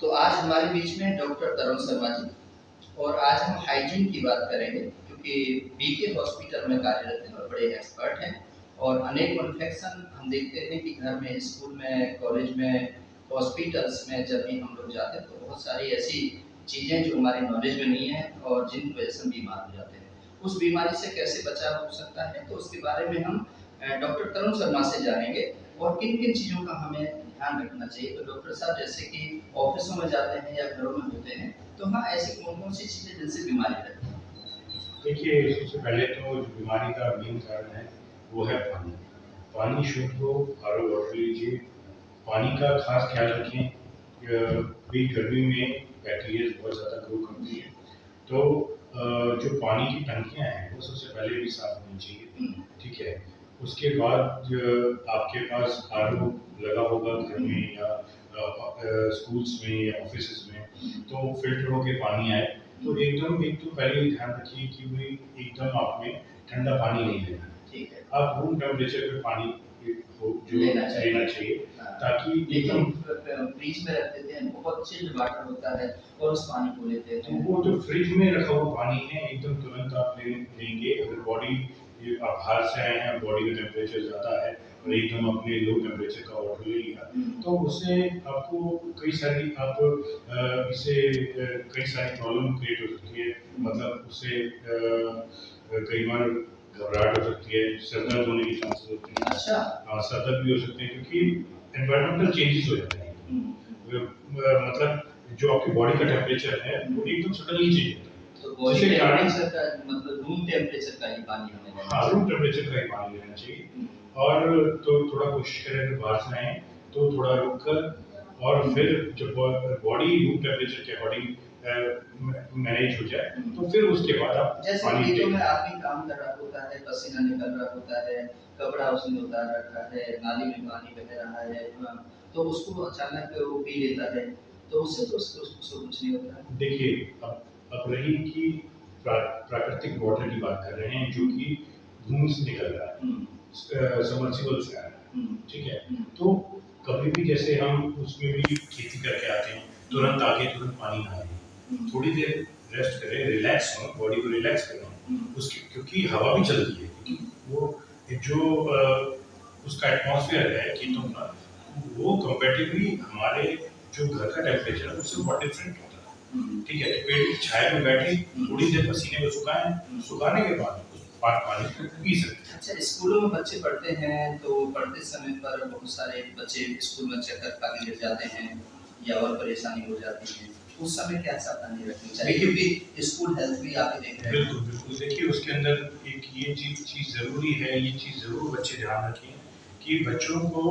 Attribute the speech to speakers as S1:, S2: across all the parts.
S1: तो आज हमारे बीच में डॉक्टर तरुण शर्मा जी, और आज हम हाइजीन की बात करेंगे क्योंकि बीके हॉस्पिटल में कार्यरत हैं और बड़े एक्सपर्ट हैं। और अनेक इन्फेक्शन हम देखते हैं कि घर में, स्कूल में, कॉलेज में, हॉस्पिटल्स में जब भी हम लोग जाते हैं तो बहुत सारी ऐसी चीज़ें जो हमारी नॉलेज में नहीं है और जिन वजह से हम बीमार हो जाते हैं। उस बीमारी से कैसे बचाव हो सकता है, तो उसके बारे में हम डॉक्टर तरुण शर्मा से जानेंगे और किन-किन चीज़ों का हमें ध्यान रखना चाहिए। तो डॉक्टर साहब, जैसे कि ऑफ़िसों में जाते हैं या घरों में होते हैं, तो हाँ, ऐसी कौन-कौन सी चीज़ें जिनसे बीमारी लगती है?
S2: देखिए, सबसे पहले तो जो बीमारी का मेन कारण है, वो है पानी। पानी शुद्ध हो, आरओ वाटर लीजिए, पानी का खास ख्याल रखें। अभी गर्मी में बैक्टीरियाज बहुत ज़्यादा ग्रो करती हैं, तो जो पानी की टंकियाँ हैं, वो सबसे पहले भी साफ होनी चाहिए, ठीक है? उसके बाद आपके पास आरओ लगा होगा घर में या स्कूल्स में या ऑफिसेज़ में, तो फ़िल्टर होके पानी आए, तो एक तो पहले ध्यान रखिए कि भई एकदम आपने ठंडा पानी नहीं लेना।
S1: ठीक है।
S2: आप रूम टेम्परेचर पे पानी को जो
S1: लेना चाहिए।
S2: लेना चाहिए,
S1: हाँ।
S2: ताकि
S1: लेकिन
S2: एकदम
S1: फ्रिज में रख देते हैं, बहुत चिल्ड वाटर होता है और उस पानी को लेते
S2: तो
S1: हैं।
S2: वो जो फ्रिज में रखा हुआ पानी है, एकदम तुरंत आप लेंगे। अगर बॉडी ये आप बाहर से आए हैं, बॉडी का टेम्परेचर ज़्यादा है और एकदम अपने लो टेम्परेचर का वाटर ले लिया, तो उससे आपको कई सारी इससे कई सारी प्रॉब्लम क्रिएट हो सकती है। मतलब उससे कई बार घबराहट हो सकती है, सर दर्द होने के चांसेस होते हैं।
S1: अच्छा।
S2: सर दर्द भी हो सकते हैं क्योंकि एनवायरमेंटल चेंजेस हो जाते हैं। मतलब जो आपकी बॉडी का टेम्परेचर है, वो एकदम सडनली चेंज होता है।
S1: तो बॉडी
S2: जिसके कारण
S1: टेम्परेचर का मतलब रूम टेम्परेचर का ही पानी हमें लेना
S2: हाँ, रूम
S1: चाहिए।
S2: टेम्परेचर का ही पानी लेना चाहिए। और तो थोड़ा कोशिश करें अगर बाहर से आएँ, तो थोड़ा रुक कर और फिर जब बॉडी रूम टेम्परेचर के अकॉर्डिंग मैनेज हो जाए, तो फिर उसके बाद आप
S1: जैसे
S2: पानी
S1: खेतों में
S2: लें।
S1: आदमी काम कर रहा होता है, पसीना निकल रहा होता है, कपड़ा उसने उतार रखा है, नाली में पानी बह रहा है, तो उसको अचानक वो पी लेता है, तो उससे तो उसको कुछ नहीं होता है।
S2: देखिए, अब रही कि प्राकृतिक वाटर की बात कर रहे हैं, जो कि भूमि से निकल रहा है, सबमर्सिबल से आ रहा है, ठीक है? तो कभी भी जैसे हम उसमें भी खेती करके आते हैं, तुरंत आके तुरंत पानी ना लें। थोड़ी देर रेस्ट करें, रिलैक्स हों, बॉडी को रिलैक्स करें। उसकी क्योंकि हवा भी चलती है, क्योंकि वो जो उसका एटमॉस्फेयर है खेतों का, वो कंपैरेटिवली हमारे जो घर का टेम्परेचर है, उससे बहुत डिफरेंट होता है। ठीक है? तो पेड़ की छाया में बैठे, थोड़ी देर पसीने को सुखाएँ, सुखाने के बाद उस पानी को पी सकते हैं।
S1: अच्छा, स्कूलों में बच्चे पढ़ते हैं, तो पढ़ते समय पर बहुत सारे बच्चे स्कूल में चक्कर खा के गिर जाते हैं या और परेशानी हो जाती है। उस समय क्या सावधानी रखनी चाहिए? क्योंकि स्कूल हेल्थ भी आप ही देख रहे हैं।
S2: बिल्कुल, बिल्कुल। देखिए, उसके अंदर एक ये चीज़ ज़रूरी है, ये चीज़ ज़रूर बच्चे ध्यान रखें कि बच्चों को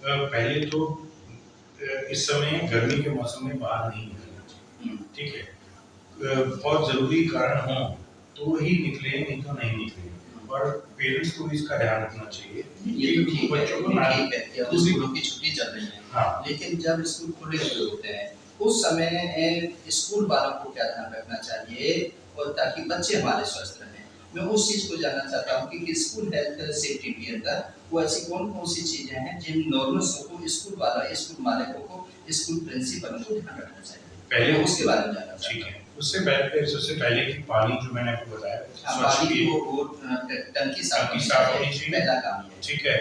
S2: पहले तो इस समय गर्मी के मौसम में बाहर नहीं निकलना चाहिए, ठीक है? बहुत ज़रूरी कारण हों, तो ही निकलें, नहीं तो नहीं निकलें। और पेरेंट्स को भी इसका ध्यान रखना चाहिए
S1: ये तो
S2: कि
S1: ठीक है,
S2: बच्चों को
S1: ये
S2: ना
S1: ठीक है कि अब स्कूलों की छुट्टी चल रही है।
S2: हाँ।
S1: लेकिन जब स्कूल खुले हुए होते हैं, उस समय स्कूल वालों को क्या ध्यान रखना चाहिए और ताकि बच्चे हमारे स्वस्थ रहें? मैं उस चीज़ को जानना चाहता हूँ कि स्कूल हेल्थ सेफ्टी के अंदर वो ऐसी कौन-कौन सी चीज़ें हैं जिन नॉर्म्स को स्कूल मालिकों को, स्कूल प्रिंसिपल को ध्यान रखना चाहिए?
S2: पहले
S1: उसके बारे में जानना चाहता
S2: ठीक
S1: हूँ।
S2: है। सबसे पहले कि पानी जो मैंने आपको बताया,
S1: हाँ,
S2: स्वच्छ
S1: पानी की
S2: पिए,
S1: वो टंकी साफ
S2: टंकी साफ होनी
S1: चाहिए,
S2: चाहिए,
S1: पहला काम ये है।
S2: ठीक है?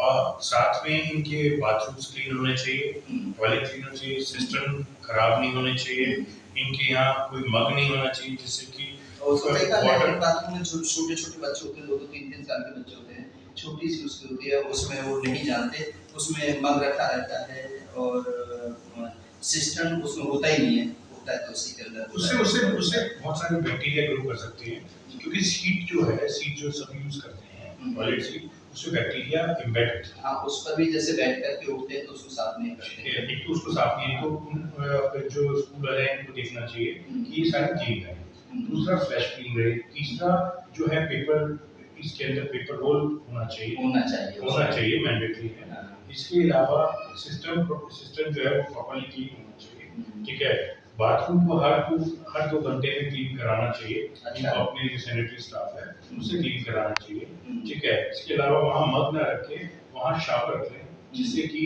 S2: और साथ में इनके बाथरूम्स क्लीन होने चाहिए, टॉयलेट क्लीन होने चाहिए, सिस्टम खराब नहीं होने चाहिए, इनके यहाँ कोई मग नहीं होना चाहिए जिससे कि
S1: और उसको देखा है
S2: वाटर
S1: लैट्रिन बाथरूम में जो छोटे-छोटे बच्चे होते हैं, 2-2 3-3 साल के बच्चे होते हैं, छोटी-सी उसकी होती है, उसमें वो नहीं जानते, उसमें मग रखा रहता है और सिस्टम उसमें होता ही नहीं है, होता है तो उसी के अंदर
S2: उससे उससे उससे बहुत सारे बैक्टीरिया ग्रो कर सकते हैं, क्योंकि सीट जो सब यूज़ करते हैं, टॉयलेट सीट, उसमें बैक्टीरिया एम्बेड होते हैं।
S1: हाँ, उस पर भी जैसे बैठ कर के उठते हैं तो उसको साफ नहीं करते हैं।
S2: एक तो उसको साफ नहीं, तो जो स्कूल वाले हैं उनको देखना चाहिए कि ये सारे क्लीन रहे। दूसरा फ्लैश क्लीन रहे। तीसरा जो है पेपर, इसके अंदर पेपर रोल होना चाहिए, मैंडेटरी है। इसके अलावा सिस्टम जो है वो प्रॉपर्ली क्लीन होना चाहिए, ठीक है? बाथरूम को हर 2 घंटे में क्लीन कराना चाहिए।
S1: अच्छा।
S2: अपने जो सैनिटरी स्टाफ है उसे क्लीन कराना चाहिए, ठीक है? इसके अलावा वहाँ मग ना रख के वहाँ शावर रख लें, जिससे कि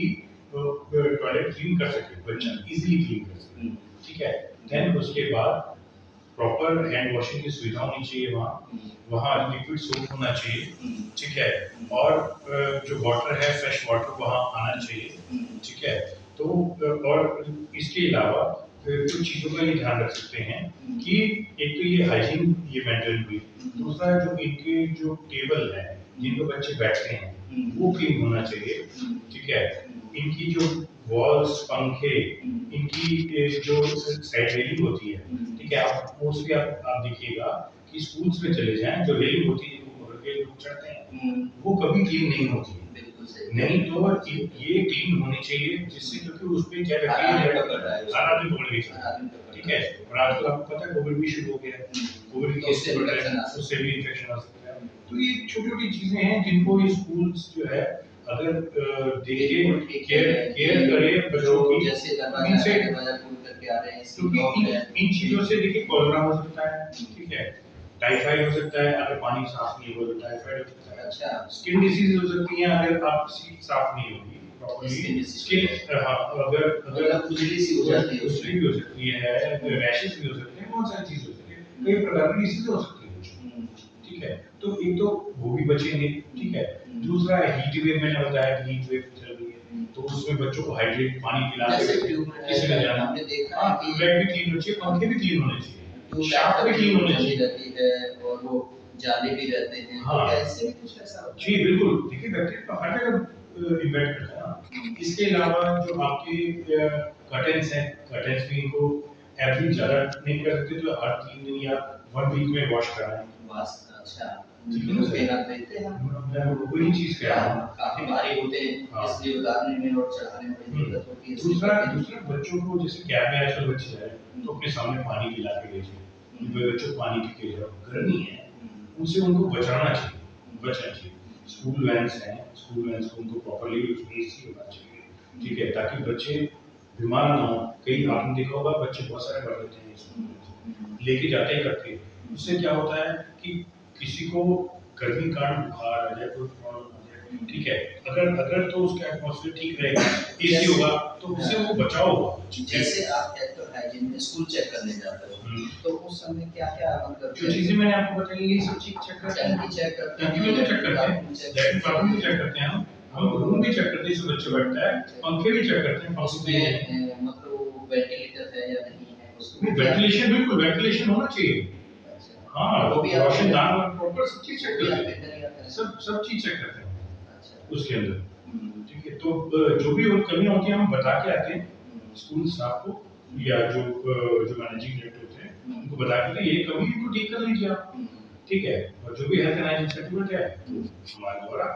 S2: टॉयलेट क्लीन कर सके, बच्चा इजीली क्लीन कर सके, ठीक है। देन उसके बाद प्रॉपर हैंड वॉशिंग की सुविधा होनी चाहिए वहाँ लिक्विड सोप होना चाहिए, ठीक है। और जो वाटर है फ्रेश वाटर वहाँ आना चाहिए, ठीक है। तो और इसके अलावा कुछ चीज़ों का ये ध्यान रख सकते हैं कि एक तो ये हाइजीन ये मेंटेन हुई, दूसरा जो इनके जो टेबल है जिन पर बच्चे बैठते हैं वो क्लीन होना चाहिए, ठीक है। इनकी जो वॉल्स, पंखे, इनकी जो साइड रेलिंग होती है, ठीक है। आप मोस्टली आप देखिएगा कि स्कूल्स में चले जाएं, जो रेलिंग होती है वो पकड़ के लोग चढ़ते हैं, वो कभी क्लीन नहीं होती, नहीं तो ये क्लीन होनी चाहिए, जिससे क्योंकि उस पे क्या सारा दिन पकड़ गई, ठीक है। और आजकल आपको पता है कोविड भी शुरू हो गया है, कोविड के केसेस बढ़ रहे हैं, उससे भी इन्फेक्शन आ सकता है। तो ये छोटी छोटी चीजें हैं जिनको ये स्कूल्स जो है अगर देखिए केयर करे बच्चों की,
S1: जैसे
S2: इनसे
S1: खोल करके आ रहे हैं,
S2: क्योंकि इन चीजों से देखिए कॉलेरा हो सकता है, ठीक है। टाइफाइड हो सकता है अगर पानी साफ नहीं हो तो टाइफाइड हो सकता है,
S1: अच्छा।
S2: स्किन डिजीज हो सकती है अगर आप सीट साफ नहीं होगी प्रॉपर्ली, स्किन अगर अगर
S1: खुजली सी हो जाती है,
S2: खुजली भी हो सकती है, रैशेस भी हो सकते हैं, बहुत सारी चीज हो सकती है, कई प्रकार की डिजीज हो सकती है, ठीक है। तो एक तो वो भी बचेंगे, ठीक है। दूसरा हीट वेव, मैंने बताया कि हीट वेव चल रही है, तो उसमें बच्चों को हाइड्रेट पानी पिलाना, किसी में जाना,
S1: हमने देखा है कि
S2: ट्यूबलाइट भी क्लीन होनी चाहिए, पंखे भी क्लीन होने चाहिए,
S1: शाफ्ट भी क्लीन होनी चाहिए और वो जाले भी रहते हैं,
S2: हाँ।
S1: तो ऐसे भी कुछ ऐसा होता है?
S2: जी बिल्कुल, देखिए बैक्टीरिया तो हर जगह इम्पैक्ट करता है ना। इसके अलावा जो आपके कर्टेन्स हैं, कर्टेन्स भी इनको एवरेज ज़्यादा नहीं कर सकते, तो हर 3 दिन या 1 वीक में वॉश कराएं।
S1: बस अच्छा,
S2: ठीक है ना सर?
S1: पहना देते हैं
S2: मैं वही चीज़ कह रहा हूँ,
S1: काफी भारी होते हैं,
S2: हाँ।
S1: इसलिए उतारने में और चढ़ाने में बड़ी दिक्कत होती है।
S2: दूसरा बच्चों को जैसे कैब में आजकल बच्चे जा रहे हैं तो अपने सामने पानी पिला के भेजिए, बच्चों को पानी पी के जाओ, गर्मी है उनसे उनको बचाना चाहिए। स्कूल वैन्स हैं, स्कूल वैन्स को उनको प्रॉपर्ली एसी होना चाहिए, ठीक है, ताकि बच्चे बीमार ना हो। कई आपने देखा होगा बच्चे बहुत सारे बढ़ जाते हैं स्कूल में, लेके जाते ही करते, उससे क्या होता है कि किसी को गर्मी का बुखार आ जाए, कोई प्रॉब्लम आ जाए, ठीक है। अगर तो उसका एटमॉस्फेयर ठीक रहेगा, एसी होगा तो उससे वो बचाव होगा।
S1: जैसे आप कहते हो हाइजीन में स्कूल चेक करने जाते हो, तो उस समय क्या-क्या मतलब
S2: जो चीजें मैंने आपको बताई ये सब चीज चेक करते हैं,
S1: चेक करते हैं,
S2: टंकी भी चेक करते हैं, लैट्रिन बाथरूम भी चेक करते हैं, हम रूम भी चेक करते हैं, इसमें बच्चे बैठता है, पंखे भी चेक करते हैं,
S1: उसमें मतलब वेंटिलेटर है या नहीं है, उसमें
S2: वेंटिलेशन, बिल्कुल वेंटिलेशन होना चाहिए। हाँ,
S1: वो भी
S2: रोशनदान और प्रॉपर सब चीज चेक करते हैं, सब चीज चेक करते हैं उसके अंदर, ठीक है। तो जो भी कमियां होती हैं हम बता के आते हैं स्कूल स्टाफ को, या जो मैनेजिंग डायरेक्टर होते हैं उनको बता के ये कमी इनको ठीक कर लीजिए आप, ठीक है। और जो भी हेल्थ एंड हाइजीन सर्टिफिकेट है हमारे द्वारा,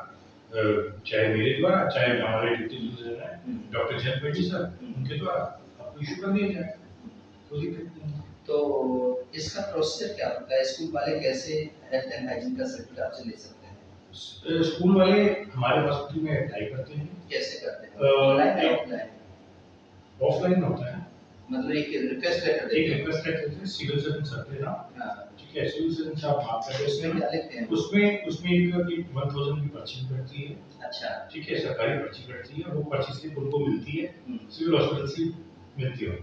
S2: चाहे मेरे द्वारा, चाहे हमारे डिप्टी सुपरवाइजर हैं डॉक्टर जयंत बेटी सर, उनके द्वारा आपको इशू कर दिया जाए, कोई दिक्कत नहीं।
S1: तो इसका प्रोसेस क्या होता है, स्कूल वाले कैसे हेल्थ एंड हाइजीन का सर्टिफिकेट आपसे ले सकते हैं?
S2: स्कूल वाले हमारे हॉस्पिटल में अप्लाई करते हैं।
S1: कैसे करते हैं? ऑनलाइन या ऑफलाइन?
S2: ऑफलाइन होता है,
S1: मतलब एक रिक्वेस्ट लेटर
S2: है सिविल सर्जन सर के नाम,
S1: हाँ,
S2: ठीक है। सिविल सर्जन साहब बात करते हैं,
S1: उसमें क्या लिखते हैं?
S2: उसमें एक 1000 की पर्ची कटती है,
S1: अच्छा,
S2: ठीक है, सरकारी पर्ची कटती है, वो पर्ची स्लिप उनको मिलती है, सिविल हॉस्पिटल से मिलती है,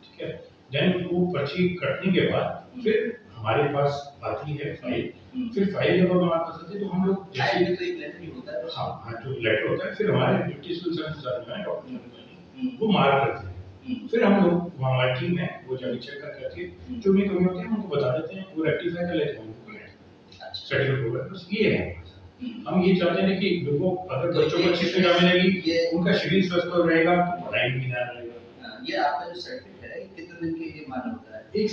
S2: ठीक है। देन वो पर्ची कटने के बाद फिर हमारे पास आती है फाइल, फिर फाइल जब हमारे पास आती है तो हम लोग
S1: जैसे तो एक लेटर ही होता है,
S2: हाँ जो लेटर होता है, फिर हमारे डिप्टी सिविल सर्जन साहब हैं डॉक्टर वो मार्क करते हैं, फिर हम लोग हमारी टीम है वो जाके चेक करके आती है, जो भी कमी होती है उनको बता देते हैं, वो रेक्टिफाई कर लेते हैं, सर्टिफिकेट होगा। बस ये है, हम ये चाहते हैं कि देखो अगर बच्चों को अच्छी सुविधा मिलेगी, उनका शरीर स्वस्थ रहेगा तो पढ़ाई भी ना रहेगा।
S1: ये आपका जो सर्टिफिकेट है कितने दिन के लिए मान्य होता है? एक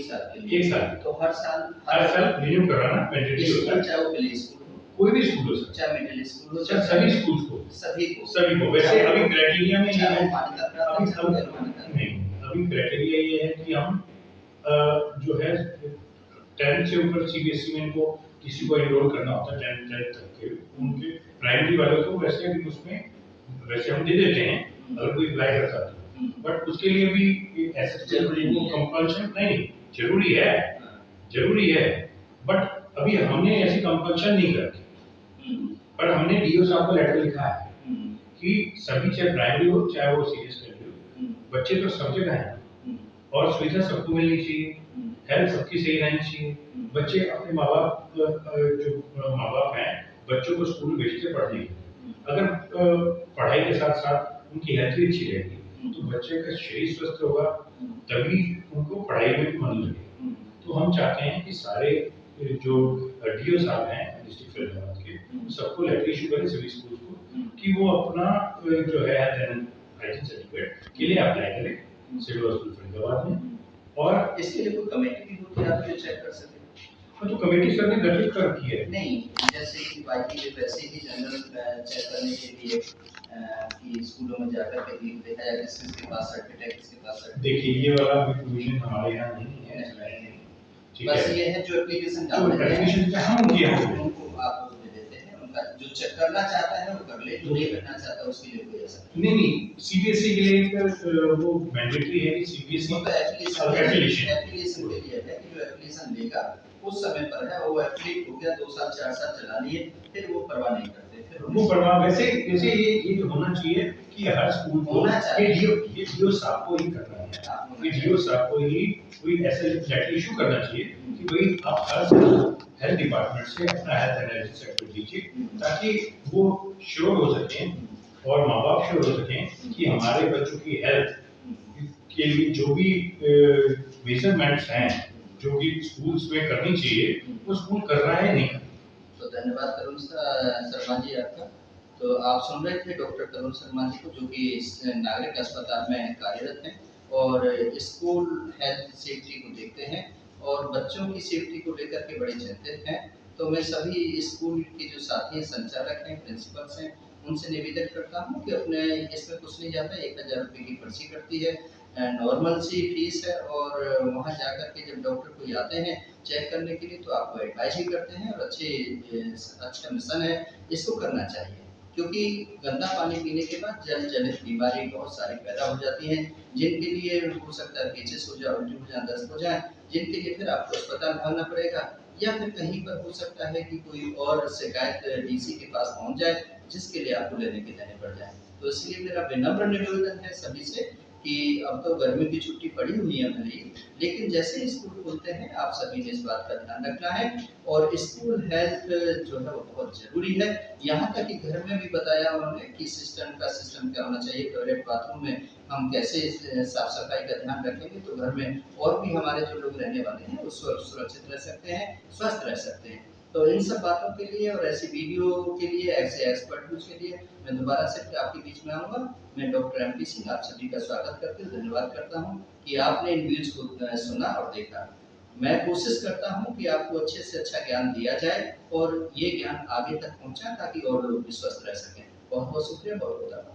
S1: साल के लिए।
S2: एक साल।
S1: तो हर साल
S2: रिन्यू कराना मैंडेटरी होता है,
S1: चाहे वो प्ले स्कूल हो,
S2: कोई भी स्कूल हो,
S1: चाहे मिडिल स्कूल हो,
S2: चाहे सभी स्कूल्स को, सभी को। वैसे अभी क्राइटेरिया में ये है, अभी क्राइटेरिया ये है कि हम जो है 10th से ऊपर सीबीएसई में इनको किसी को एनरोल करना होता है 10th तक के, उनके प्राइमरी वालों को वैसे भी उसमें वैसे हम दे देते हैं अगर कोई अप्लाई करता है, बट उसके लिए भी ऐसा कंपल्शन नहीं, जरूरी है, बट अभी हमने ऐसी कंपल्शन नहीं कर, पर हमने डीओ साहब को लेटर लिखा है कि सभी चाहे प्राइमरी हो चाहे वो सीनियर सेकेंडरी हो, बच्चे तो सब जगह हैं और सुविधा सबको मिलनी चाहिए, हेल्थ सबकी सही रहनी चाहिए। बच्चे अपने माँ बाप जो माँ बाप हैं बच्चों को स्कूल भेजते पढ़ने के लिए। अगर पढ़ाई के साथ साथ उनकी हेल्थ भी अच्छी रहेगी तो बच्चे का शरीर स्वस्थ होगा, तभी उनको पढ़ाई में भी मन लगेगा। तो हम चाहते हैं कि सारे जो डीओ साहब हैं डिस्ट्रिक्ट फरीदाबाद के सबको लेटर इशू करें सभी स्कूल को कि वो अपना जो है हाइजीन सर्टिफिकेट के लिए अप्लाई करें सिविल हॉस्पिटल फरीदाबाद में। और
S1: इसके लिए कोई कमेटी भी होती है आप जो चेक कर सकें?
S2: तो कमेटी सर ने गठित कर रखी है।
S1: नहीं, जैसे कि बाकी के वैसे ही जनरल चेक करने के लिए कि स्कूलों में जाकर के भी देखा जाए किसके पास सर्टिफिकेट है, किसके पास सर्टिफिकेट।
S2: देखिए ये वाला प्रोविजन हमारे यहाँ नहीं है, ठीक
S1: बस
S2: है।
S1: ये है जो एप्लीकेशन
S2: जो एप्लीकेशन पे हम उनकी
S1: उनको आप दे देते हैं, उनका जो चेक करना चाहता है वो कर ले, जो नहीं करना चाहता उसके लिए कोई ऐसा
S2: नहीं सीबीएसई के लिए वो मैंडेटरी है कि सीबीएसई
S1: एप्लीकेशन के लिए है कि जो एप्लीकेशन लेगा उस समय पर है, वो एप्लीट हो गया 2 साल 4 साल चला लिए, फिर वो परवाह नहीं करते, फिर
S2: वो परवाह वैसे ये होना चाहिए कि हर स्कूल को ये डीओ साहब को ही करना है, ये डीओ साहब को ही कोई ऐसा लेटर इशू करना चाहिए कि भाई आप हर हेल्थ डिपार्टमेंट से अपना हेल्थ एनालिसिस सर्टिफिकेट लीजिए ताकि वो श्योर हो सकें और माँ बाप श्योर हो सकें कि हमारे बच्चों की हेल्थ के लिए जो भी मेजरमेंट्स हैं जो कि स्कूल्स में करनी चाहिए वो स्कूल कर रहा है नहीं।
S1: तो धन्यवाद तरुण शर्मा जी आपका। तो आप सुन रहे थे डॉक्टर तरुण शर्मा जी को, जो कि इस नागरिक अस्पताल में कार्यरत हैं और स्कूल हेल्थ सेफ्टी को देखते हैं और बच्चों की सेफ्टी को लेकर के बड़े चिंतित हैं। तो मैं सभी स्कूल के जो साथी हैं, संचालक हैं, प्रिंसिपल्स हैं, उनसे निवेदन करता हूँ कि अपने इसमें कुछ नहीं जाता, 1000 रुपये की पर्ची कटती है, नॉर्मल सी फीस है और वहाँ जाकर के जब डॉक्टर कोई आते हैं चेक करने के लिए तो आपको एडवाइस भी करते हैं और अच्छा मिशन है, इसको करना चाहिए। क्योंकि गंदा पानी पीने के बाद जल जनित बीमारी बहुत सारी पैदा हो जाती हैं, जिनके लिए हो सकता है पेचिश हो जाए, उल्टी हो जाए, दस्त हो जाए, जिनके लिए फिर आपको अस्पताल भागना पड़ेगा या फिर कहीं पर हो सकता है कि कोई और शिकायत डीसी के पास पहुंच जाए जिसके लिए आपको लेने के देने पड़ जाए। तो इसलिए मेरा विनम्र निवेदन है सभी से कि अब तो गर्मी की छुट्टी पड़ी हुई है भले, लेकिन जैसे ही स्कूल खुलते हैं आप सभी ने इस बात का ध्यान रखना है और स्कूल हेल्थ जो है वो बहुत जरूरी है। यहाँ तक कि घर में भी बताया उन्होंने कि सिस्टम क्या होना चाहिए, टॉयलेट बाथरूम में हम कैसे साफ सफाई का ध्यान रखेंगे तो घर में और भी हमारे जो लोग रहने वाले हैं वो सुरक्षित रह सकते हैं, स्वस्थ रह सकते हैं। तो इन सब बातों के लिए और ऐसी वीडियो के लिए, ऐसे एक्सपर्ट न्यूज के लिए मैं दोबारा से आपके बीच में आऊँगा। मैं डॉक्टर एमपी सिंह आप सभी का स्वागत करते हुए धन्यवाद करता हूँ कि आपने इन व्यूज को सुना और देखा। मैं कोशिश करता हूँ कि आपको अच्छे से अच्छा ज्ञान दिया जाए और ये ज्ञान आगे तक पहुँचा ताकि और लोग भी स्वस्थ रह सकें। बहुत बहुत शुक्रिया, बहुत बहुत धन्यवाद।